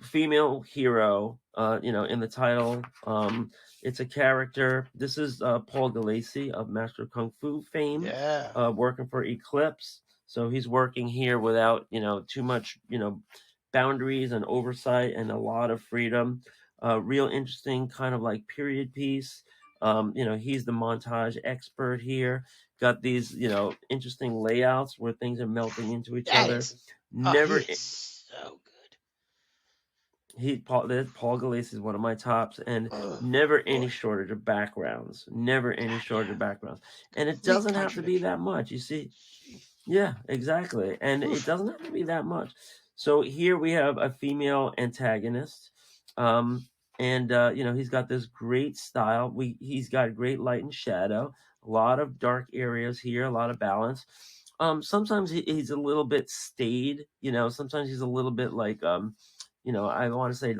female hero, in the title. It's a character. This is Paul Gulacy of Master Kung Fu fame, Yeah. working for Eclipse. So he's working here without, too much, boundaries and oversight and a lot of freedom. Real interesting kind of like period piece. He's the montage expert here. Got these, interesting layouts where things are melting into each That other. is. Oh, he Never is so Paul Gulacy is one of my tops, and good. Oh never any boy. shortage of backgrounds. Never any God, shortage yeah. of backgrounds, and it Complete doesn't have to be contradiction. that much. You see, Jeez. yeah, exactly, and it Oof. doesn't have to be that much. So here we have a female antagonist, um, and he's got this great style. He's got great light and shadow, a lot of dark areas here, a lot of balance. Sometimes he's a little bit staid. Sometimes he's a little bit like I want to say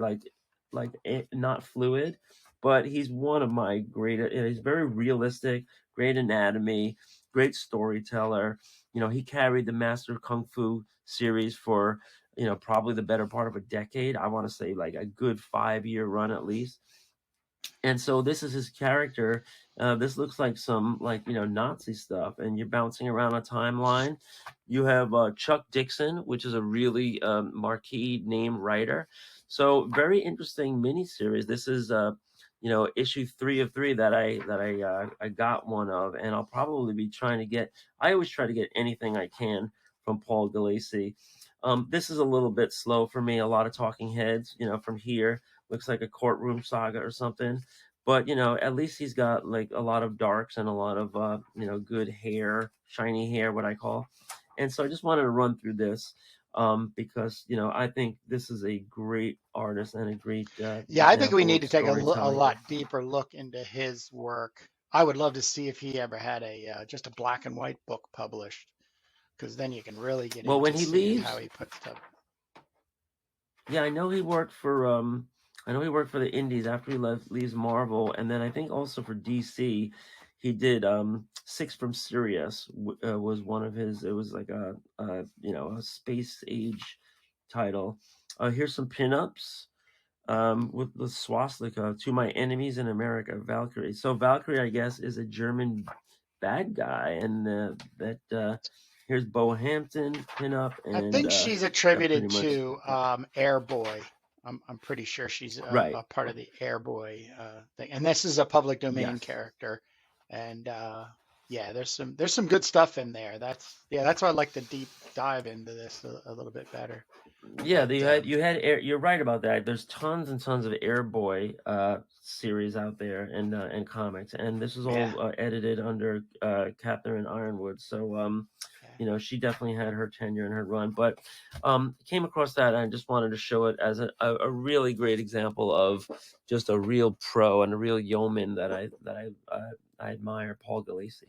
not fluid, but he's one of my great. He's very realistic, great anatomy, great storyteller. He carried the Master Kung Fu series for probably the better part of a decade. I want to say like a good 5-year run at least. And so this is his character. This looks like some Nazi stuff, and you're bouncing around a timeline. You have Chuck Dixon, which is a really marquee name writer. So very interesting miniseries. This is issue 3 of 3 that I got one of, and I'll probably be trying to get. I always try to get anything I can from Paul Gulacy. This is a little bit slow for me. A lot of talking heads, from here looks like a courtroom saga or something. But at least he's got like a lot of darks and a lot of good hair, shiny hair, what I call. And so I just wanted to run through this because I think this is a great artist and a great Yeah, I think we example need of to take a storytelling. lot deeper look into his work. I would love to see if he ever had a just a black and white book published, because then you can really get Well, when into he seeing how leaves, he put stuff. yeah, I know he worked for the Indies after he leaves Marvel, and then I think also for DC, he did Six from Sirius was one of his. It was like a space age title. Here's some pinups with the swastika to my enemies in America, Valkyrie. So Valkyrie, I guess, is a German bad guy, and here's Bo Hampton pinup, I and think she's that pretty attributed much to Airboy. I'm pretty sure she's right. a part of the Airboy thing, and this is a public domain Yes. character. And yeah, there's some good stuff in there. That's why I like to deep dive into this a little bit better. Yeah, But you're right about that. There's tons and tons of Airboy series out there and comics, and this is yeah, all edited under Catherine Ironwood. So yeah. she definitely had her tenure and her run, but came across that and I just wanted to show it as a really great example of just a real pro and a real yeoman that I admire, Paul Gulacy.